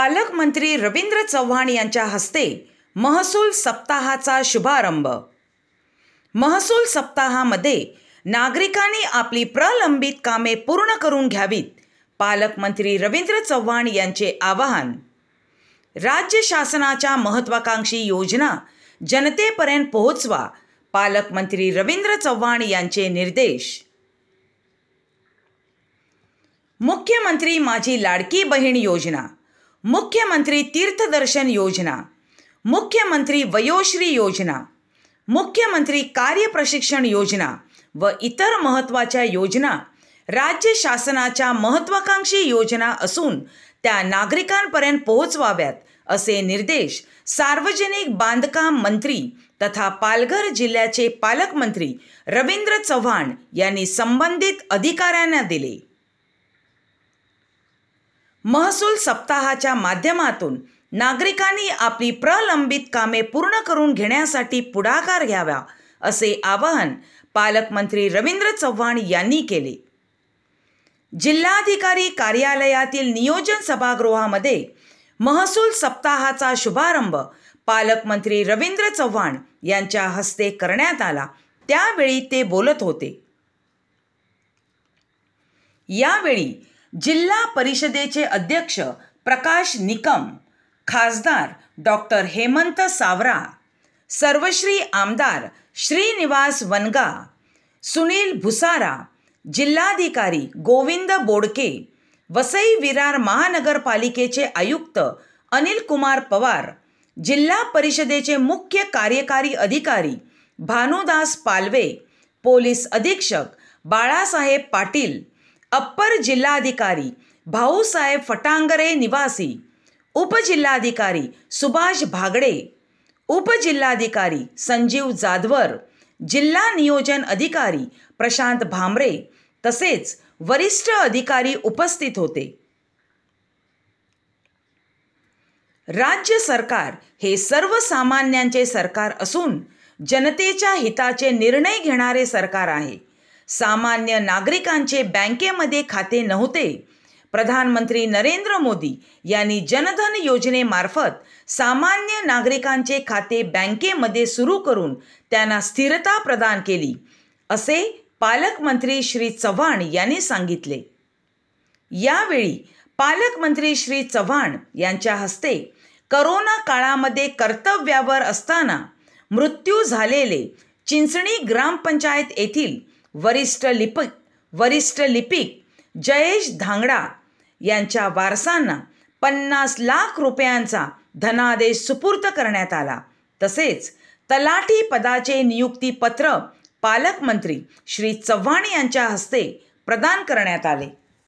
पालकमंत्री रवींद्र चव्हाण यांच्या हस्ते महसूल सप्ताहाचा शुभारंभ। महसूल सप्ताहामध्ये नागरिकांनी आपली प्रलंबित कामे पूर्ण करून घ्यावीत, पालकमंत्री रवींद्र चव्हाण यांचे आवाहन। राज्य शासनाच्या महत्त्वाकांक्षी योजना जनतेपर्यंत पोहोचवा, पालकमंत्री रवींद्र चव्हाण यांचे निर्देश। मुख्यमंत्री माझी लाडकी बहीण योजना, मुख्यमंत्री तीर्थदर्शन योजना, मुख्यमंत्री वयोश्री योजना, मुख्यमंत्री कार्य प्रशिक्षण योजना व इतर महत्त्वाच्या योजना राज्य शासनाच्या महत्त्वाकांक्षी योजना असून त्या नागरिकांपर्यंत पोहोचवाव्यात, असे निर्देश सार्वजनिक बांधकाम मंत्री तथा पालघर जिल्ह्याचे पालकमंत्री रवींद्र चव्हाण यांनी संबंधित अधिकाऱ्यांना दिले। महसूल सप्ताहाच्या माध्यमातून नागरिकांनी आपली प्रलंबित कामे पूर्ण करून घेण्यासाठी पुढाकार घ्यावा, असे आवाहन पालकमंत्री रवींद्र चव्हाण यांनी केले। जिल्हाधिकारी कार्यालयातील नियोजन सभागृहामध्ये महसूल सप्ताहाचा शुभारंभ पालकमंत्री रवींद्र चव्हाण यांच्या हस्ते करण्यात आला, त्यावेळी ते बोलत होते। यावेळी जिल्हा परिषदेचे अध्यक्ष प्रकाश निकम, खासदार डॉक्टर हेमंत सावरा, सर्वश्री आमदार श्रीनिवास वनगा, सुनील भुसारा, जिल्हाधिकारी गोविंद बोडके, वसई विरार महानगरपालिकेचे आयुक्त अनिल कुमार पवार, जिल्हा परिषदेचे मुख्य कार्यकारी अधिकारी भानुदास पालवे, पोलीस अधीक्षक बाळासाहेब पाटील, अप्पर जिल्हाधिकारी भाऊसाहेब फटांगरे निवासी, उपजिल्हाधिकारी सुभाष भागडे, उपजिल्हाधिकारी संजीव जाधवर, जिल्हा नियोजन अधिकारी प्रशांत भामरे तसेच वरिष्ठ अधिकारी उपस्थित होते। राज्य सरकार हे सर्वसामान्यांचे सरकार असून जनतेच्या हिताचे निर्णय घेणारे सरकार आहे। सामान्य नागरिकांचे बँकेमध्ये खाते नव्हते। प्रधानमंत्री नरेंद्र मोदी यांनी जनधन योजनेमार्फत सामान्य नागरिकांचे खाते बँकेमध्ये सुरू करून त्यांना स्थिरता प्रदान केली, असे पालकमंत्री श्री चव्हाण यांनी सांगितले। यावेळी पालकमंत्री श्री चव्हाण यांच्या हस्ते करोना काळामध्ये कर्तव्यावर असताना मृत्यू झालेले चिंचणी ग्रामपंचायत येथील वरिष्ठ लिपिक जयेश धांगडा यांच्या वारसांना 50 लाख रुपयांचा धनादेश सुपूर्द करण्यात आला। तसेच तलाठी पदाचे नियुक्तीपत्र पालकमंत्री श्री चव्हाण यांच्या हस्ते प्रदान करण्यात आले।